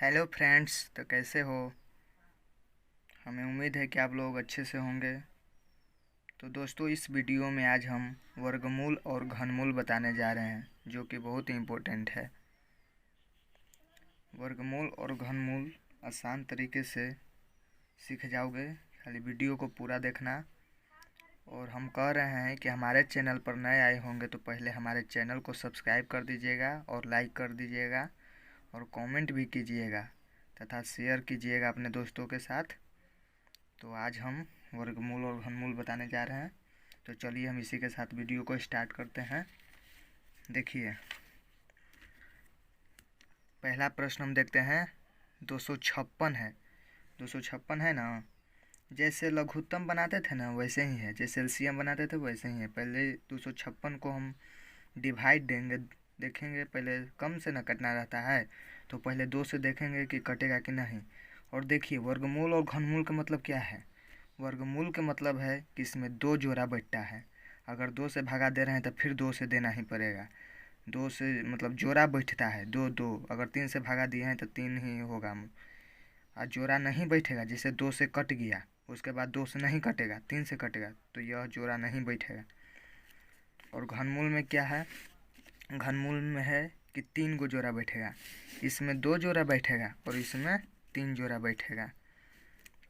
Hello friends, तो कैसे हो। हमें उम्मीद है कि आप लोग अच्छे से होंगे। तो दोस्तों, इस वीडियो में आज हम वर्गमूल और घनमूल बताने जा रहे हैं, जो कि बहुत ही इम्पोर्टेंट है। वर्गमूल और घनमूल आसान तरीके से सीख जाओगे, खाली वीडियो को पूरा देखना। और हम कह रहे हैं कि हमारे चैनल पर नए आए होंगे तो पहले हमारे चैनल को सब्सक्राइब कर दीजिएगा और लाइक कर दीजिएगा और कमेंट भी कीजिएगा तथा शेयर कीजिएगा अपने दोस्तों के साथ। तो आज हम वर्गमूल और घनमूल बताने जा रहे हैं। तो चलिए हम इसी के साथ वीडियो को स्टार्ट करते हैं। देखिए, पहला प्रश्न हम देखते हैं। 256 है। 256 है ना। जैसे लघुत्तम बनाते थे ना वैसे ही है, जैसे एलसीएम बनाते थे वैसे ही है। पहले 256 को हम डिवाइड देंगे, देखेंगे पहले कम से ना कटना रहता है, तो पहले 2 से देखेंगे कि कटेगा कि नहीं। और देखिए, वर्गमूल और घनमूल का मतलब क्या है। वर्गमूल का मतलब है कि इसमें 2 जोड़ा बैठता है। अगर 2 से भगा दे रहे हैं तो फिर 2 से देना ही पड़ेगा। 2 से मतलब जोड़ा बैठता है, 2 2। अगर 3 से भगा दिए हैं तो 3 ही होगा। और जोड़ा नहीं बैठेगा, जैसे 2 से कट गया उसके बाद 2 से नहीं कटेगा, 3 से कटेगा, तो यह जोड़ा नहीं बैठेगा। और घनमूल में क्या है, घनमूल में है कि 3 गो जोड़ा बैठेगा। इसमें 2 जोड़ा बैठेगा और इसमें 3 जोड़ा बैठेगा।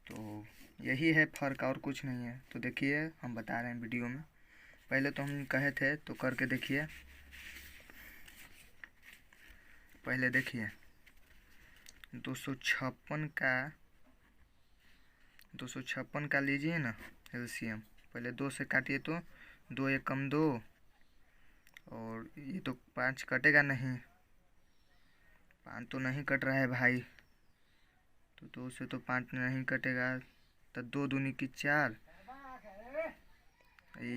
तो यही है फ़र्क, और कुछ नहीं है। तो देखिए, हम बता रहे हैं वीडियो में। पहले तो हम कहे थे, तो करके देखिए। पहले देखिए, 256 का लीजिए ना एलसीएम। पहले 2 से काटिए तो 2 एकम 2, और ये तो 5 कटेगा नहीं, 5 तो नहीं कट रहा है भाई। तो 2 से तो 5 नहीं कटेगा, तो 2 दूनी की 4।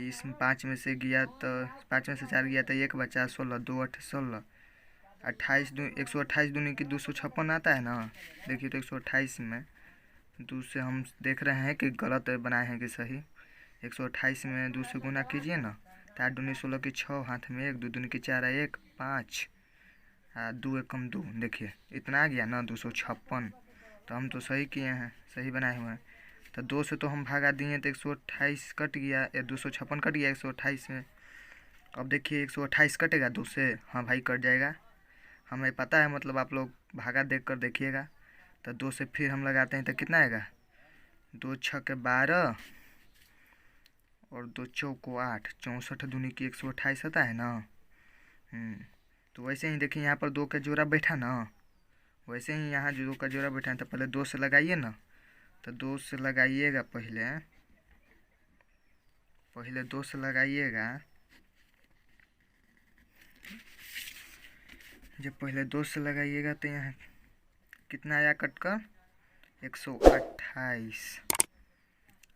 इसमें 5 में से गया तो 5 में से 4 गया तो 1 बचा, 16, 2 8 16, 28 128 दूनी की 256 आता है ना। देखिए, तो 128 में 2 से हम देख रहे हैं कि गलत बनाए हैं कि सही। 128 में 2 से गुना कीजिए ना, तो 8 दूनी 16 की 6, हाथ में 1, 2 दूनी की 4, 1 5, 2 एकम 2। देखिए, इतना आ गया ना 256। तो हम तो सही किए हैं, सही बनाए हुए हैं। तो 2 से तो हम भागा दिए तो 128 कट गया, या 256 कट गया 128 में। अब देखिए, 128 कटेगा 2 से। हाँ भाई, कट जाएगा, हमें पता है। मतलब आप लोग भागा देख कर देखिएगा। तो 2 से फिर हम लगाते हैं तो कितना आएगा, 2 छक्के 12 और 2 चौको 8, 64 दूनी की 128 आता है ना। तो वैसे ही देखिए, यहाँ पर 2 का जोड़ा बैठा ना, वैसे ही यहाँ जो 2 का जोड़ा बैठा है, तो पहले 2 से लगाइए ना। तो 2 से लगाइएगा, पहले 2 से लगाइएगा। जब पहले 2 से लगाइएगा तो यहाँ कितना आया कट कर, 128।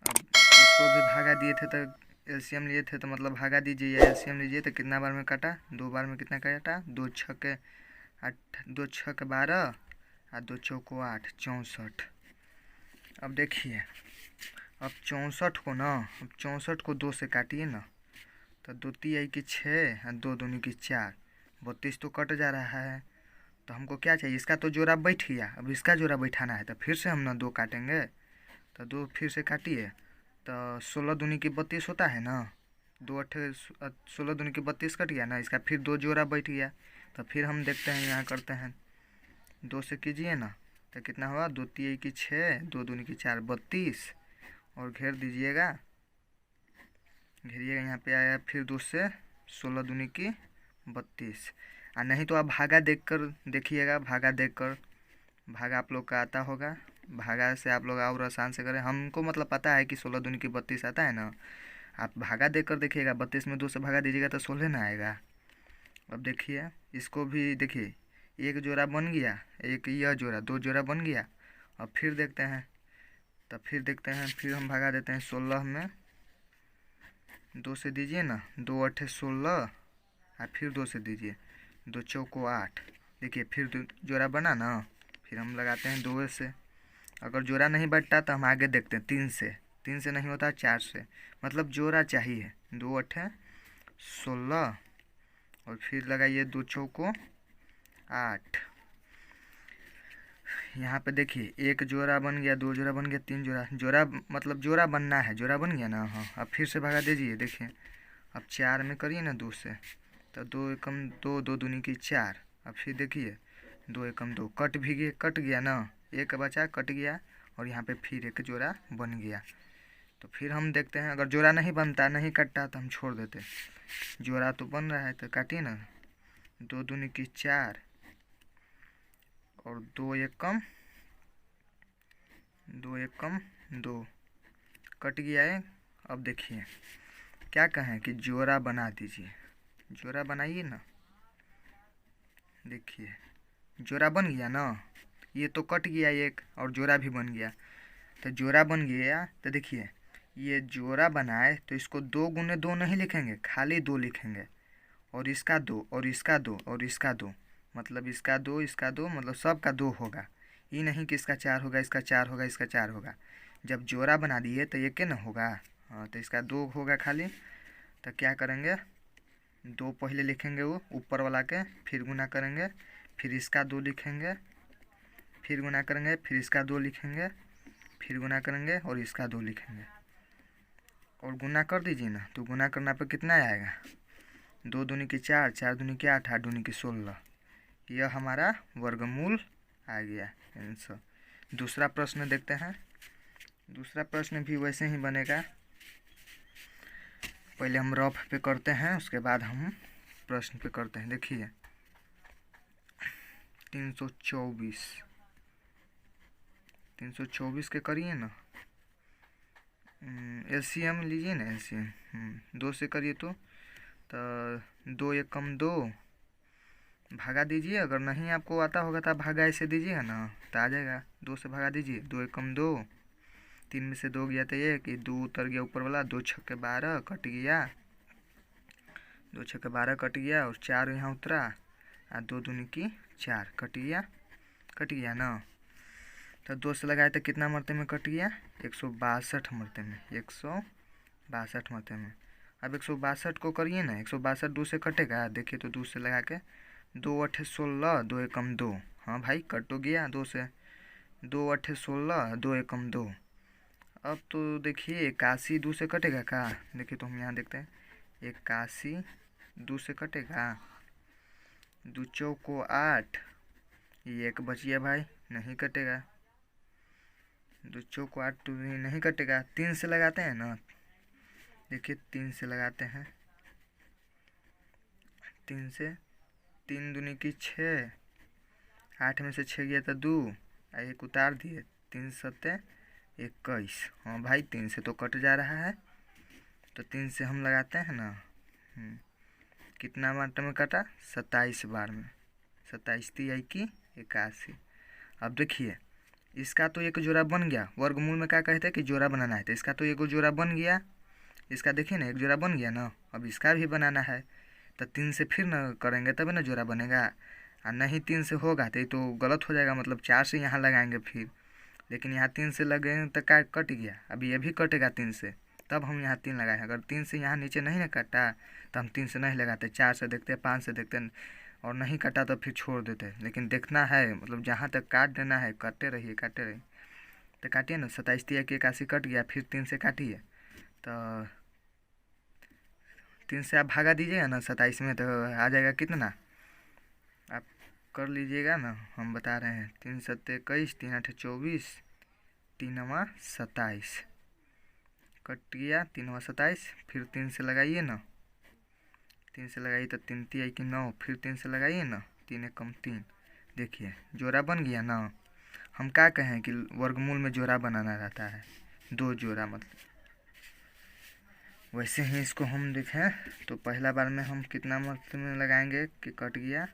अब इसको भी भागा दिए थे तो एलसीएम लिए थे, तो मतलब भागा दीजिए या एलसीएम लीजिए तो कितना बार में कटा, 2 बार में कितना कटा, 2 छक्के 8, 2 छक्के 12 और 2 चौको 8, 64। अब देखिए, अब 64 को ना, अब 64 को 2 से काटिए ना, तो 2 तिहाई की 6 और 2 दूनी की 4, 32 तो कट जा रहा है। तो हमको क्या चाहिए, इसका तो जोड़ा बैठ गया, अब इसका जोड़ा बैठाना है। तो फिर से हम ना 2 काटेंगे, तो 2 फिर से काटिए, तो 16 दूनी की 32 होता है ना। 2 8 16 दूनी की 32 कट गया ना, इसका फिर 2 जोड़ा बैठ गया। तो फिर हम देखते हैं, यहाँ करते हैं, 2 से कीजिए ना, तो कितना हुआ, 2 तिहाई की 6, 2 दूनी की 4, 32, और घेर दीजिएगा, घेरिएगा। यहाँ पे आया फिर 2 से 16 दूनी की 32। और नहीं तो आप भागा देखकर देखिएगा, भागा आप लोग का आता होगा। भागा से आप लोग और आसान से करें, हमको मतलब पता है कि 16 दूनी की 32 आता है ना। आप भागा देख कर देखिएगा, 32 में 2 से भागा दीजिएगा तो 16 ना आएगा। अब देखिए, इसको भी देखिए, एक जोड़ा बन गया, एक यह जोड़ा, 2 जोड़ा बन गया। अब फिर देखते हैं, फिर हम भगा देते हैं 16 में 2 से दीजिए ना, 2 8 16, और फिर 2 से दीजिए, 2 चौको 8। देखिए, फिर जोड़ा बना ना, फिर हम लगाते हैं 2 से। अगर जोड़ा नहीं बैठता तो हम आगे देखते हैं 3 से नहीं होता 4 से। मतलब जोड़ा चाहिए, 2 8 16, और फिर लगाइए 2 चौको 8। यहाँ पे देखिए एक जोड़ा बन गया, दो जोड़ा बन गया, तीन जोड़ा, जोड़ा मतलब जोड़ा बनना है, जोड़ा बन गया ना। हाँ, अब फिर से भगा दीजिए। देखिए अब 4 में करिए ना 2 से, तो 2 एकम 2, 2 दूनी की 4। अब फिर देखिए 2 एकम 2, कट गया ना, एक बचा कट गया, और यहाँ पे फिर एक जोड़ा बन गया। तो फिर हम देखते हैं, अगर जोड़ा नहीं बनता, नहीं कटता, तो हम छोड़ देते। जोड़ा तो बन रहा है तो काटिए ना। 2 दूनी की 4 और 2 एकम 2 कट गया है। अब देखिए क्या कहें कि जोड़ा बना दीजिए, जोड़ा बनाइए ना। देखिए जोड़ा बन गया ना, ये तो कट गया एक, और जोड़ा भी बन गया। तो जोड़ा बन गया तो देखिए ये जोड़ा बनाए तो इसको 2 गुने 2 नहीं लिखेंगे, खाली 2 लिखेंगे, और इसका 2 और इसका 2 और इसका 2, मतलब इसका 2 इसका 2, मतलब सबका 2 होगा। ये नहीं कि इसका 4 होगा, इसका 4 होगा, इसका 4 होगा। जब जोड़ा बना दिए तो ये क्या ना होगा। हाँ, तो इसका 2 होगा खाली। तो क्या करेंगे, 2 पहले लिखेंगे वो ऊपर वाला के, फिर गुना करेंगे, फिर इसका 2 लिखेंगे, फिर गुना करेंगे, फिर इसका 2 लिखेंगे, फिर गुना करेंगे और इसका 2 लिखेंगे, और गुना कर दीजिए ना। तो गुना करना पे कितना आएगा, 2 दूनी की 4, 4 दूनी की 8, 8 दूनी की 16। यह हमारा वर्गमूल आ गया आंसर। दूसरा प्रश्न देखते हैं। दूसरा प्रश्न भी वैसे ही बनेगा। पहले हम रफ पे करते हैं, उसके बाद हम प्रश्न पे करते हैं। देखिए 324 के करिए ना। एलसीएम लीजिए ना, एलसीएम 2 से करिए तो 2 एकम 2, भागा दीजिए। अगर नहीं आपको आता होगा तो आप भागा ऐसे दीजिएगा ना, तो आ जाएगा। 2 से भगा दीजिए, 2 एकम 2, 3 में से 2 गया तो 1, 2 उतर गया ऊपर वाला, 2 छक्के 12 कट गया, 2 छक्के 12 कट गया, और 4 यहाँ उतरा, और 2 दूनी की 4 कट गया ना। तो 2 से लगाए तो कितना मरते में कट गया, 162 मरते में, 162 मरते में। अब 162 को करिए ना, 162 2 से कटेगा। देखिए तो 2 से लगा के 2 8 16, 2 एकम 2। हाँ भाई कट तो गया 2 से, 2 8 16, 2 एकम 2। अब तो देखिए 81 2 से कटेगा का। देखिए तो हम यहाँ देखते हैं 81 2 से कटेगा, 2 चौको 8, ये एक बच गया भाई, नहीं कटेगा। 2 चौको 8 तो नहीं कटेगा। 3 से लगाते हैं ना, देखिए 3 से लगाते हैं, 3 से, 3 दूनी की 6, 8 में से 6 गया तो 2, एक उतार दिए, 3 सत्ते 21। हाँ भाई 3 से तो कट जा रहा है, तो 3 से हम लगाते हैं ना। कितना बार में कटा, 27 बार में, 27 3 की 81। अब देखिए इसका तो एक जोड़ा बन गया। वर्गमूल में क्या कहते हैं कि जोड़ा बनाना है, तो इसका तो एक जोड़ा बन गया, इसका देखिए ना एक जोड़ा बन गया ना। अब इसका भी बनाना है, तो 3 से फिर ना करेंगे तब ना जोड़ा बनेगा, और नहीं 3 से होगा तो ये तो गलत हो जाएगा, मतलब 4 से यहाँ लगाएंगे फिर। लेकिन यहाँ 3 से लगेंगे तो क्या कट गया, अब ये भी कटेगा 3 से, तब हम यहाँ 3 लगाए। अगर 3 से यहाँ नीचे नहीं ना कटा तो हम 3 से नहीं लगाते, 4 से देखते, 5 से देखते, और नहीं कटा तो फिर छोड़ देते। लेकिन देखना है, मतलब जहाँ तक काट देना है काटते रहिए, काटते रहिए। तो काटिए ना, 27 3 की 81 कट गया, फिर 3 से काटिए, तो 3 से आप भागा दीजिएगा ना 27 में, तो आ जाएगा कितना, आप कर लीजिएगा ना। हम बता रहे हैं 3 7 21, 3 8 24, 3 9 27 कट गया, 3 9 27, फिर 3 से लगाइए ना, 3 से लगाइए तो 3 3 की 9, फिर 3 से लगाइए ना, 3 एकम 3। देखिए जोड़ा बन गया ना। हम क्या कहें कि वर्गमूल में जोड़ा बनाना रहता है, 2 जोड़ा मतलब। वैसे ही इसको हम देखें तो पहला बार में हम कितना मरते में लगाएंगे कि कट गया,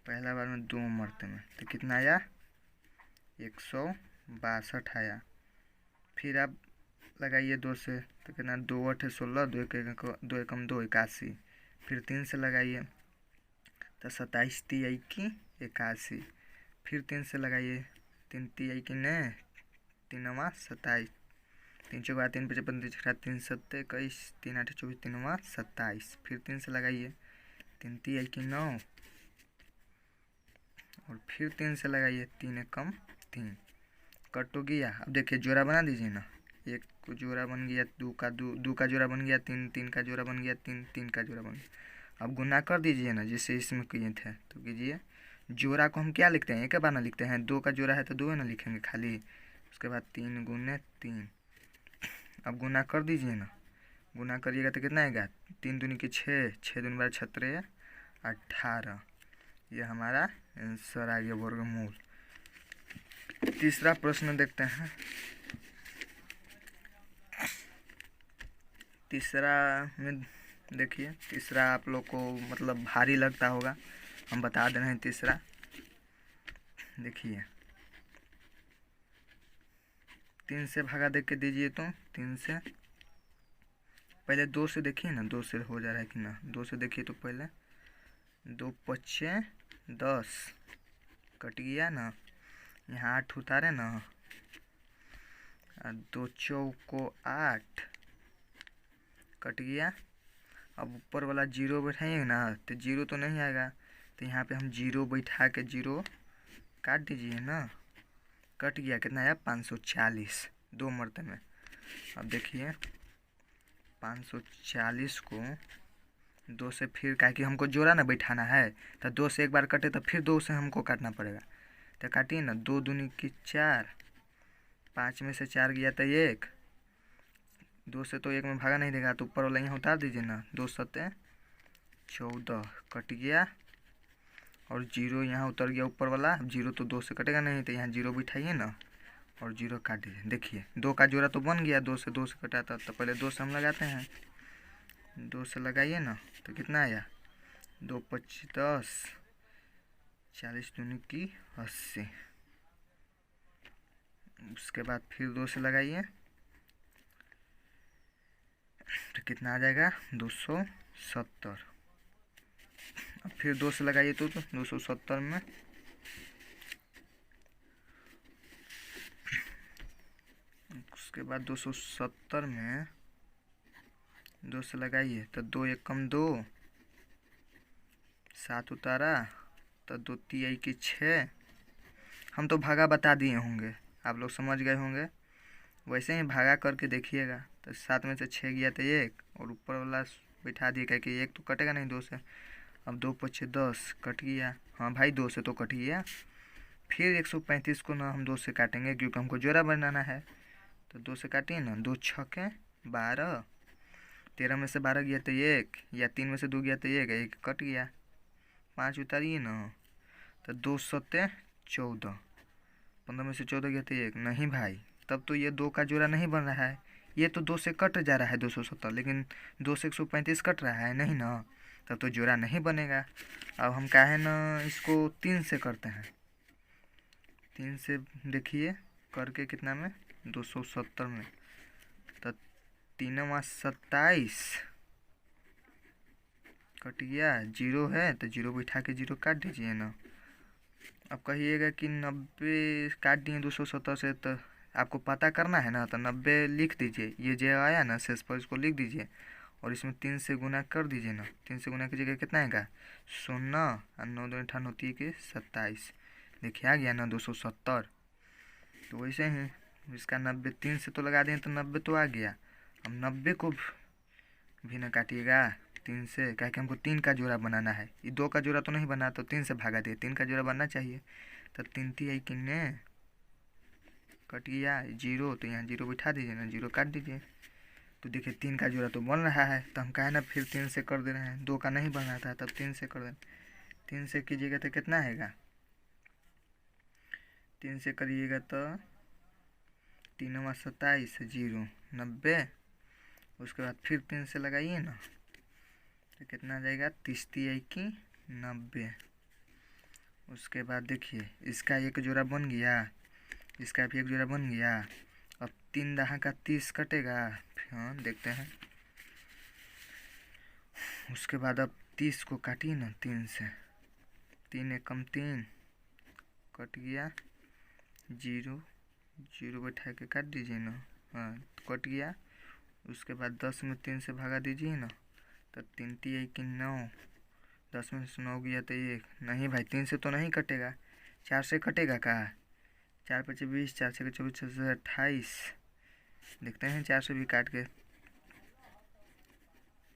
पहला बार में 2 मरते में, तो कितना आया, 162 आया। फिर आप लगाइए 2 से, तो कितना, 2 8 16, 2 एकम 2 81, फिर 3 से लगाइए तो 27 3 की 81, फिर 3 से लगाइए, 3 3 की ने, 3 9 27, 3 4 3 5 15 3 7 21, 3 8 24, 3 9 27, फिर 3 से लगाइए, 3 3 की 9, और फिर 3 से लगाइए, 3 एक कम 3, कट तो गया। अब देखिए जोड़ा बना दीजिए ना, 1 को जोड़ा बन गया, 2 का 2 का जोड़ा बन गया, 3 3 का जोड़ा बन गया, 3 3 का जोड़ा बन गया। अब गुना कर दीजिए ना, जैसे इसमें किए थे तो कीजिए। जोड़ा को हम क्या लिखते हैं, एक बार ना लिखते हैं, 2 का जोड़ा है तो 2 ना लिखेंगे खाली। उसके बाद 3 गुने 3। अब गुना कर दीजिए ना, गुना करिएगा तो कितना आएगा, 3 दूनी की 6, 6 दूनी 12 छत्रे 18। ये हमारा आंसर आ गया, वर्गमूल। तीसरा प्रश्न देखते हैं। तीसरा में देखिए, तीसरा आप लोग को मतलब भारी लगता होगा, हम बता दे रहे हैं। तीसरा देखिए, 3 से भागा देख के दीजिए तो 3 से, पहले 2 से देखिए ना, 2 से हो जा रहा है कि ना। 2 से देखिए तो पहले 2 5 10 कट गया ना, यहाँ 8 उतारे ना, 2 चौको 8 कट गया। अब ऊपर वाला 0 बैठाएंगे ना तो 0 तो नहीं आएगा, तो यहाँ पे हम 0 बैठा के 0 काट दीजिए ना, कट गया। कितना आया, 540, 2 मरतबे। अब देखिए 540 को 2 से फिर, क्या कि हमको जोड़ा ना बैठाना है, तो 2 से एक बार कटे तो फिर 2 से हमको काटना पड़ेगा। तो काटिए ना, 2 दूनी की 4, 5 में से 4 गया तो 1, 2 से तो 1 में भागा नहीं देगा, तो ऊपर वाला यहाँ उतार दीजिए ना, 2 सत्ते 14 कट गया। और 0 यहाँ उतर गया ऊपर वाला। अब 0 तो 2 से कटेगा नहीं, तो यहाँ 0 बिठाइए ना और 0 काट दीजिए। देखिए 2 का जोड़ा तो बन गया, 2 से कटा था, तो पहले 2 से हम लगाते हैं। 2 से लगाइए ना तो कितना आया, 2 5 10, 40 दूनी की 80। उसके बाद फिर 2 से लगाइए तो कितना आ जाएगा, 270। अब फिर 2 से लगाइए तो 270 में उसके बाद 270 में 2 से लगाइए तो 2 एक कम 2, 7 उतारा तो 2 तिहाई की 6। हम तो भागा बता दिए होंगे, आप लोग समझ गए होंगे, वैसे ही भागा करके देखिएगा। तो 7 में से 6 गया तो 1, और ऊपर वाला बैठा दिए, क्या कि 1 तो कटेगा नहीं 2 से। अब 2 5 10 कट गया, हाँ भाई 2 से तो कट गया। फिर 135 को ना हम 2 से काटेंगे, क्योंकि हमको जोड़ा बनाना है। तो 2 से काटिए ना, 2 6 12, 13 में से 12 गया तो 1, या 3 में से 2 गया तो 1, 1 कट गया। 5 उतारिए ना तो 2 7 14, 15 में से 14 गया तो 1, नहीं भाई, तब तो ये 2 का जोड़ा नहीं बन रहा है। ये तो 2 से कट जा रहा है 270, लेकिन 2 से 135 कट रहा है नहीं ना, तब तो जोड़ा नहीं बनेगा। अब हम क्या है ना, इसको 3 से करते हैं। 3 से देखिए करके कितना में, 270 में, तो 3 27 कट गया। 0 है तो 0 बैठा के 0 काट दीजिए ना। अब कहिएगा कि 90 काट दिए 270 से, तो आपको पता करना है ना, तो 90 लिख दीजिए, ये जो आया ना शेष पर इसको लिख दीजिए, और इसमें 3 से गुना कर दीजिए ना। 3 से गुना कीजिएगा कितना आएगा, 0 और 9 2 18 होती है कि 27। देखिए आ गया ना 270। तो वैसे ही इसका 90, 3 से तो लगा दें तो 90 तो आ गया। अब 90 को भी ना काटिएगा 3 से, क्या कि हमको 3 का जोड़ा बनाना है, ये 2 का जोड़ा तो नहीं बना, तो 3 से भागा दिए, 3 का जोड़ा बनना चाहिए। तो 3 तिहाई किन्ने कट गया, 0 तो यहाँ 0 बिठा दीजिए ना, 0 काट दीजिए। तो देखिए 3 का जोड़ा तो बन रहा है, तो हम कहे ना फिर 3 से कर दे रहे हैं। 2 का नहीं बन रहा था तब 3 से कर दें। 3 से कीजिएगा तो कितना आएगा, 3 से करिएगा तो 3 27 0 90। उसके बाद फिर 3 से लगाइए ना तो कितना आ जाएगा, 30 तिहाई की 90। उसके बाद देखिए इसका एक जोड़ा बन गया, इसका भी एक जोड़ा बन गया। अब 3 दहा का 30 कटेगा, हाँ देखते हैं। उसके बाद अब 30 को काटिए ना 3 से, 3 एक कम 3 कट गया। 0 0 बैठा के काट दीजिए ना, हाँ कट गया। उसके बाद 10 में 3 से भागा दीजिए ना, तो 3 तिहाई की 9, 10 में से 9 गया तो 1, नहीं भाई 3 से तो नहीं कटेगा, 4 से कटेगा का? 4 पचे 20, 4 छः 24, 6 से 28। देखते हैं 4 से भी काट के।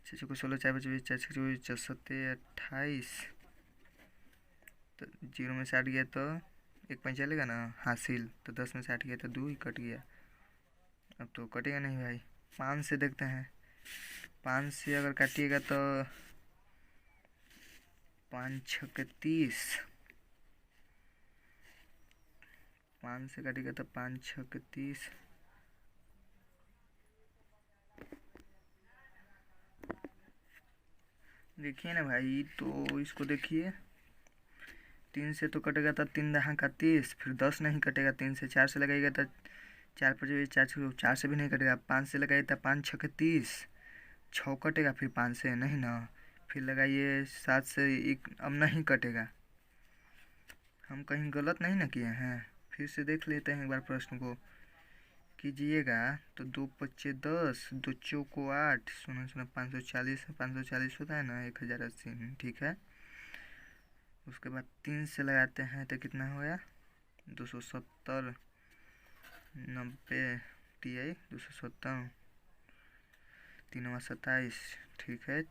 6 को 16, 4 पचे 20, 4 छः 24, 4 सत्ते 28। तो 0 में से 8 गया तो 1 पॉइंट चलेगा ना, हासिल। तो 10 में से 8 गया तो 2 ही कट गया। अब तो कटेगा नहीं भाई। 5 से देखते हैं। 5 से अगर काटिएगा तो 5 छक्के 30। 5 से काटिएगा तो 5 छक्के 30। देखिए ना भाई, तो इसको देखिए। 3 से तो कटेगा तो 3 दहा का 30, फिर 10 नहीं कटेगा। 3 से 4 से लगाइएगा तो 4 पचे 4 से भी नहीं कटेगा। 5 से लगाइए तो 5 छक्के 30, 6 कटेगा। फिर 5 से नहीं ना, फिर लगाइए 7 से अब नहीं कटेगा। हम कहीं गलत नहीं ना किए हैं। फिर से देख लेते हैं एक बार प्रश्न को। कीजिएगा तो 2 पच्चे 10, 2 चौको 8, सुना 540, 540 होता है ना, 1080। ठीक है। उसके बाद 3 से लगाते हैं तो कितना होगा? 270, 90 TI 270, 3 27। ठीक है।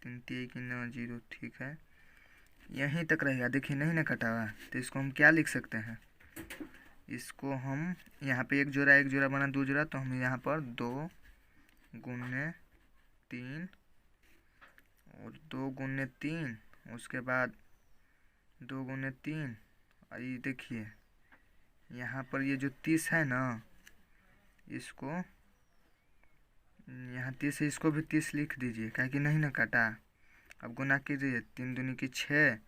3 TI की 9 0। ठीक है, यहीं तक रहेगा। देखिए नहीं ना कटा हुआ, तो इसको हम क्या लिख सकते हैं? इसको हम यहाँ पे एक जोड़ा बना, 2 जोड़ा, तो हम यहाँ पर 2 गुने 3 और 2 गुने 3, उसके बाद 2 गुने 3। और ये देखिए यहाँ पर ये जो 30 है ना, इसको यहाँ 30 है, इसको भी 30 लिख दीजिए, क्या कि नहीं ना काटा। अब गुना कीजिए। 3 दूनी की 6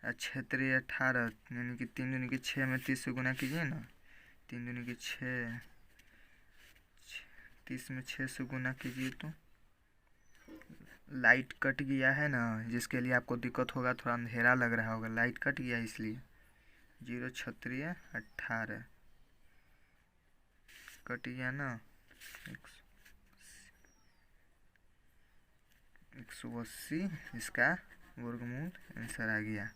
और 6 3 18, यानी कि 3 दूनी की 6 में 30 से गुना कीजिए ना। 3 दूनी की 6, 30 में 6 से गुना कीजिए तो लाइट कट गया है ना, जिसके लिए आपको दिक्कत होगा, थोड़ा अंधेरा लग रहा होगा। लाइट कट गया इसलिए 0 6 18 कट गया ना। 180 इसका वर्गमूल आंसर आ गया।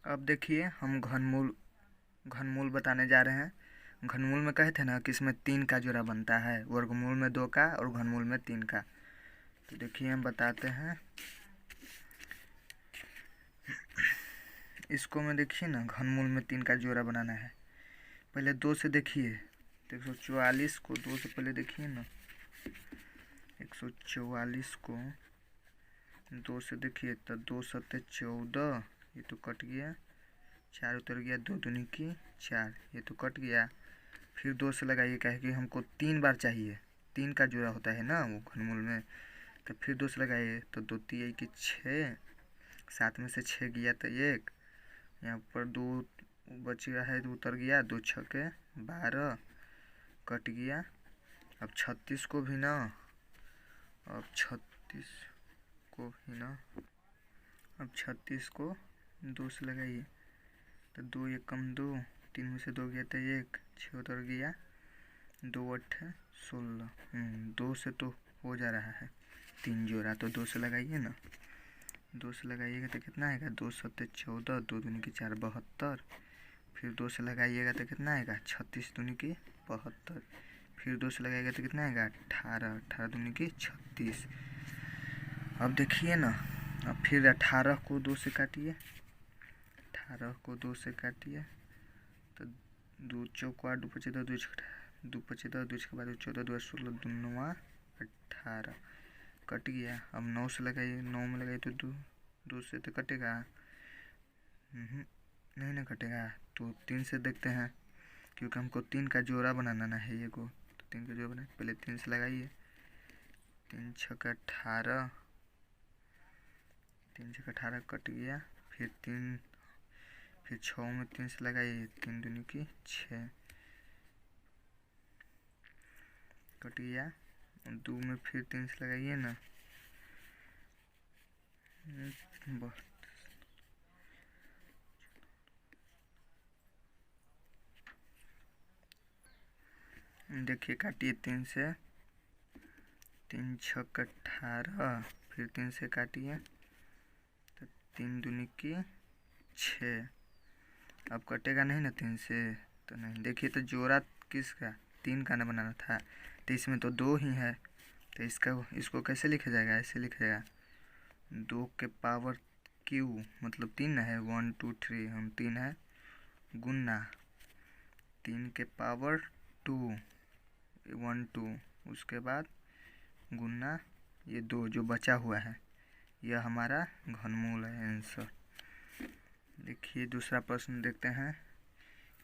अब देखिए हम घनमूल बताने जा रहे हैं। घनमूल में कहे थे ना कि इसमें 3 का जोड़ा बनता है, वर्गमूल में 2 का और घनमूल में 3 का। तो देखिए हम बताते हैं इसको में। देखिए ना, घनमूल में 3 का जोड़ा बनाना है। पहले 2 से देखिए, 144 को 2 से पहले देखिए ना। 144 को 2 से देखिए तो 2 सत्ते 14, ये तो कट गया। 4 उतर गया, 2 दूनी की 4, ये तो कट गया। फिर 2 से लगाइए, क्या है कि हमको 3 बार चाहिए। 3 का जोड़ा होता है ना वो घनमूल में। तो फिर 2 से लगाइए तो 2 3 की 6, 7 में से 6 गया तो 1, यहाँ पर 2 बच गया है, 2 उतर गया। 2 छक्के 12 कट गया। अब 36 को भी ना, अब 36 को भी ना, अब 36 को 2 से लगाइए तो 2 1 कम 2, 3 में से 2 गया तो 1, 6 उतर गया। 2 8 16। 2 से तो हो जा रहा है 3 जोड़ा, तो 2 से लगाइए ना। 2 से लगाइएगा तो कितना आएगा? 2 7 14, 2 दूनी की 4 72। फिर 2 से लगाइएगा तो कितना आएगा? 36 दूनी की 72। फिर 2 से लगाइएगा तो कितना आएगा? 18, 18 दूनी की 36। अब देखिए ना, अब फिर 18 को 2 से काटिए। 18 को 2 से काटिए तो 2 चौको 8, 2 पचे 10, 2 पचे 10, 2 के बाद 14, 2 16, 2 9 18 कट गया। अब 9 से लगाइए। 9 में लगाइए तो 2 से तो कटेगा नहीं ना कटेगा। तो 3 से देखते हैं, क्योंकि हमको 3 का जोड़ा बनाना ना है ये को। तो 3 का जोड़ा बनाए, पहले 3 से लगाइए। 3 छक्का 18, 3 छक्का 18 कट गया। फिर 6 में 3 से लगाइए, 3 दूनी की 6 कट गया। 2 में फिर 3 से लगाइए ना। देखिए काटिए 3 से। 3 छक्का 18, फिर 3 से काटिए तो 3 दूनी की 6। अब कटेगा नहीं ना 3 से, तो नहीं। देखिए तो जोड़ा किसका, 3 का ना बनाना था, तो इसमें तो 2 ही है, तो इसको कैसे लिखा जाएगा, ऐसे लिखा जाएगा 2 के पावर क्यू, मतलब 3 है, 1 2 3, हम 3 है, गुना 3 के पावर 2 1 2, उसके बाद गुना ये 2 जो बचा हुआ है, यह हमारा घनमूल है, आंसर। देखिए दूसरा प्रश्न देखते हैं।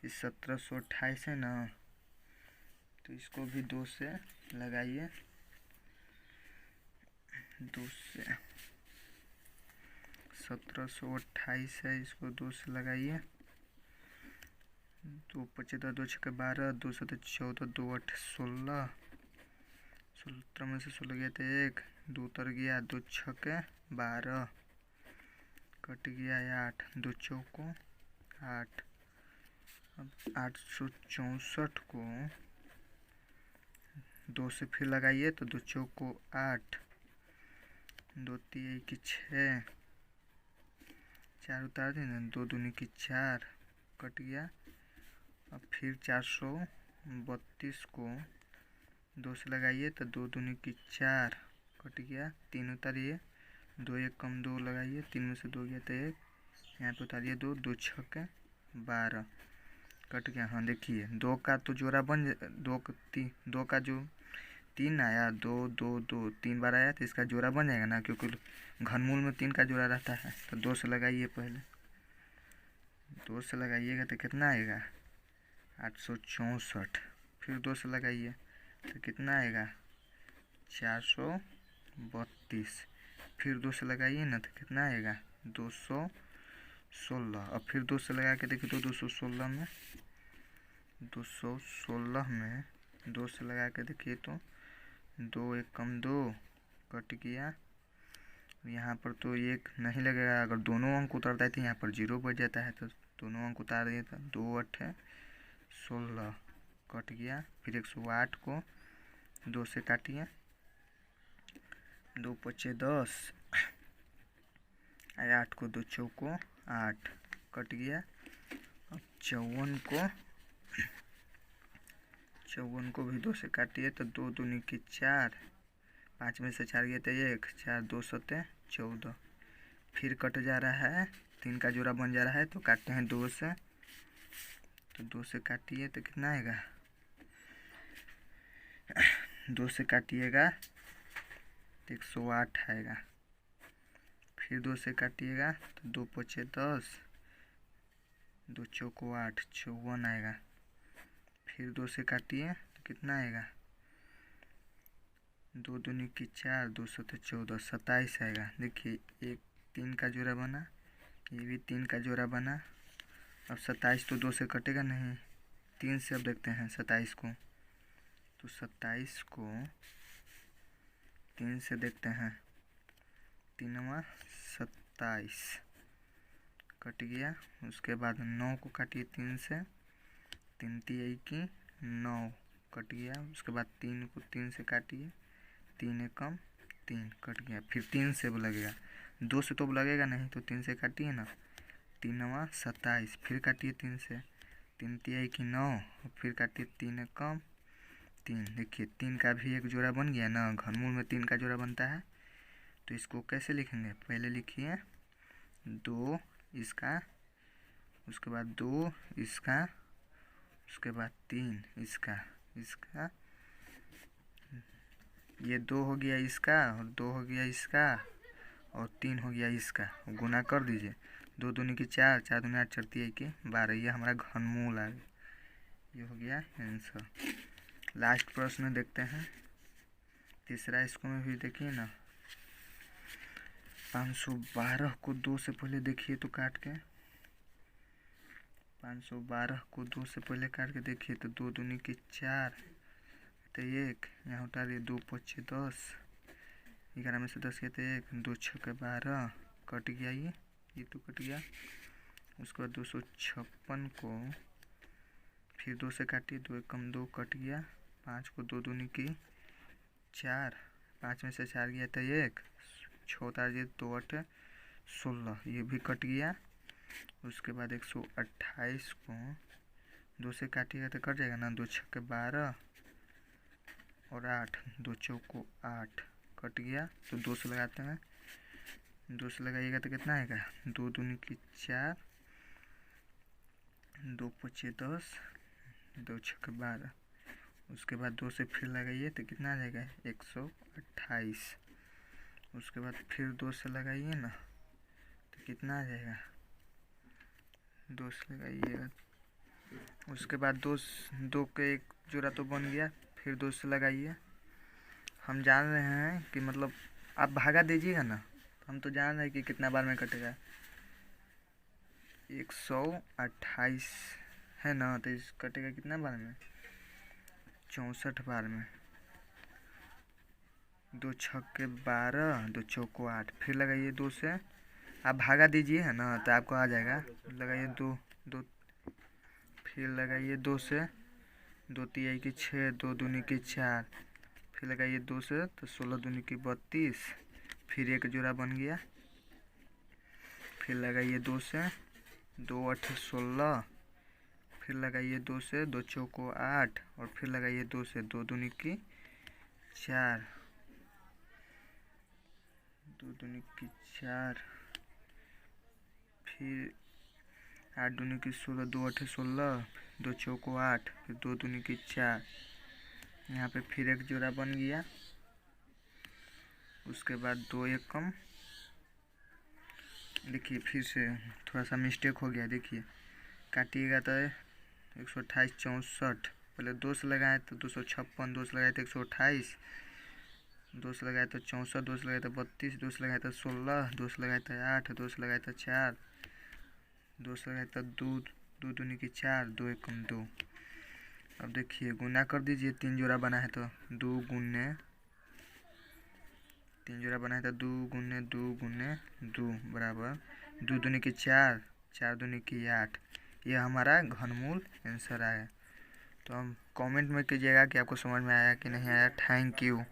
इस 1728 है ना, तो इसको भी 2 से लगाइए, 2 से 1728 है, इसको 2 से लगाइए, 2 पचे 2 छक्के 12, 2 7 14, 2 8 16, 17 में से 16 गया तो 1, 2 उतर गया, 2 छक्के 12, कट गया 8, 2 चौको 8। अब 864 को 2 से फिर लगाइए, तो 2 चौको 8, 2 3 की 6, 4 उतार देना, 2 दूनी की 4, कट गया। अब फिर 432 को 2 से लगाइए, तो 2 दूनी की 4, कट गया, 3 उतारिए, 2 1 कम 2 लगाइए, 3 में से 2 गया तो 1, यहाँ पे उतारिए 2, 2 छक्के 12, कट गया। हाँ देखिए 2 का तो जोड़ा बन 2 का जो 3 आया, 2 2 2 3 बार आया, तो इसका जोड़ा बन जाएगा ना, क्योंकि घनमूल में 3 का जोड़ा रहता है। तो 2 से लगाइए, पहले 2 से लगाइएगा तो कितना आएगा 864, फिर 2 से लगाइए तो कितना आएगा 432, फिर 2 से लगाइए ना तो कितना आएगा 216। अब फिर 2 से लगा के देखिए, तो 216 में 2 से लगा के देखिए, तो 2 1 कम 2, कट गया। यहाँ पर तो 1 नहीं लगेगा, अगर दोनों अंक उतरता है तो यहाँ पर 0 बच जाता है, तो दोनों अंक उतार दिए, तो 2 8 16, कट गया। फिर 108 को 2 से काटिए, 2 पचे 10, 8 को 2 चौको 8, कट गया। अब 54 को भी 2 से काटिए, तो 2 दूनी की 4, 5 में से 4 गया तो 1, 4 2 7 14, फिर कट जा रहा है, 3 का जोड़ा बन जा रहा है, तो काटते हैं 2 से, तो 2 से काटिए तो कितना आएगा 2 से काटिएगा तो 108 आएगा, फिर 2 से काटिएगा तो 2 पचे 10, 2 चौको 8, 54 आएगा, फिर 2 से काटिए तो कितना आएगा 2 दूनी की 4, 2 7 14, 27 आएगा। देखिए एक 3 का जोड़ा बना, ये भी 3 का जोड़ा बना। अब 27 तो 2 से कटेगा नहीं, 3 से अब देखते हैं 27 को, तो 27 को 3 से देखते हैं, 3 27, कट गया। उसके बाद 9 को काटिए 3 से, 3 3 की 9, कट गया। उसके बाद 3 को 3 से काटिए, 3 1 कम 3, कट गया। फिर 3 से लगेगा, 2 से तो लगेगा नहीं, तो 3 से काटिए ना, 3 27, फिर काटिए 3 से, 3 3 की 9, फिर काटिए 3 1 कम 3। देखिए 3 का भी एक जोड़ा बन गया ना, घनमूल में 3 का जोड़ा बनता है। तो इसको कैसे लिखेंगे, पहले लिखिए 2 इसका, उसके बाद 2 इसका, उसके बाद 3 इसका, ये 2 हो गया इसका, और 2 हो गया इसका, और 3 हो गया इसका, गुना कर दीजिए, 2 दूनी की 4, 4 दूनी 8, 4 3 की 12, ये हमारा घनमूल आ गया, ये हो गया आंसर। लास्ट प्रश्न देखते हैं, तीसरा। इसको में भी देखिए ना, 512 को 2 से पहले देखिए तो काट के, 512 को 2 से पहले काट के देखिए, तो 2 दूनी की 4, तो 1 यहाँ उतारिए, 2 पचे 10, 11 में से 10 गया तो 1, 2 छक्के 12, कट गया, ये तो कट गया। उसके बाद 256 को फिर 2 से काटिए, 2 1 कम 2, कट गया। 5 को 2 दूनी की 4, 5 में से 4 गया तो 1, 6 उतारिए, 2 8 16, ये भी कट गया। उसके बाद 128 को 2 से काटिएगा तो कट जाएगा ना। 2 छक्के 12 और 8, 2 चौको 8 कट गया। तो 2 से लगाते हैं, 2 से लगाइएगा तो कितना आएगा, 2 दूनी की 4, 2 पचे 10, 2 छक्के 12। उसके बाद 2 से फिर लगाइए तो कितना आ जाएगा, 128। उसके बाद फिर 2 से लगाइए ना तो कितना आ जाएगा, 2 से लगाइएगा। उसके बाद 2 के एक जोड़ा तो बन गया, फिर 2 से लगाइए। हम जान रहे हैं कि मतलब आप भागा दीजिएगा ना, हम तो जान रहे हैं कि कितना बार में कटेगा। 128 है ना, तो इस कटेगा कितना बार में, 64 बार में। 2 छक्के 12, 2 चौको 8, फिर लगाइए 2 से। आप भागा दीजिए है ना तो आपको आ जाएगा। लगाइए 2, फिर लगाइए 2 से, 2 तिहाई की 6, 2 दूनी की 4, फिर लगाइए 2 से तो 16 दूनी की 32, फिर एक जोड़ा बन गया। फिर लगाइए 2 से, 2 8 16, फिर लगाइए 2 से, 2 चौको 8 और फिर लगाइए 2 से, 2 दूनी की 4, 2 दूनी की 4, फिर 8 दूनी की 16, 2 8 16, 2 चौको 8, फिर 2 दूनी की 4। यहाँ पे फिर एक जोड़ा बन गया। उसके बाद 2 एक कम, देखिए फिर से थोड़ा सा मिस्टेक हो गया। देखिए काटिएगा तो 128 64, पहले 2 से लगाए तो 256, 2 से लगाए तो 128, 2 से लगाए तो 64, 2 से लगाए तो 32, 2 से लगाए तो 16, 2 से लगाए तो 8, 2 से लगाए तो 4, 2 से लगाए तो 2, 2 दूनी की 4, 2 एक कम 2। अब देखिए गुना कर दीजिए, 3 जोड़ा बना है तो 2 गुने 3 जोड़ा बना है तो 2 गुने 2 गुने 2 बराबर 2 दूनी की 4, 4 दूनी की 8। यह हमारा घनमूल आंसर आया। तो हम कमेंट में कीजिएगा कि आपको समझ में आया कि नहीं आया। Thank you.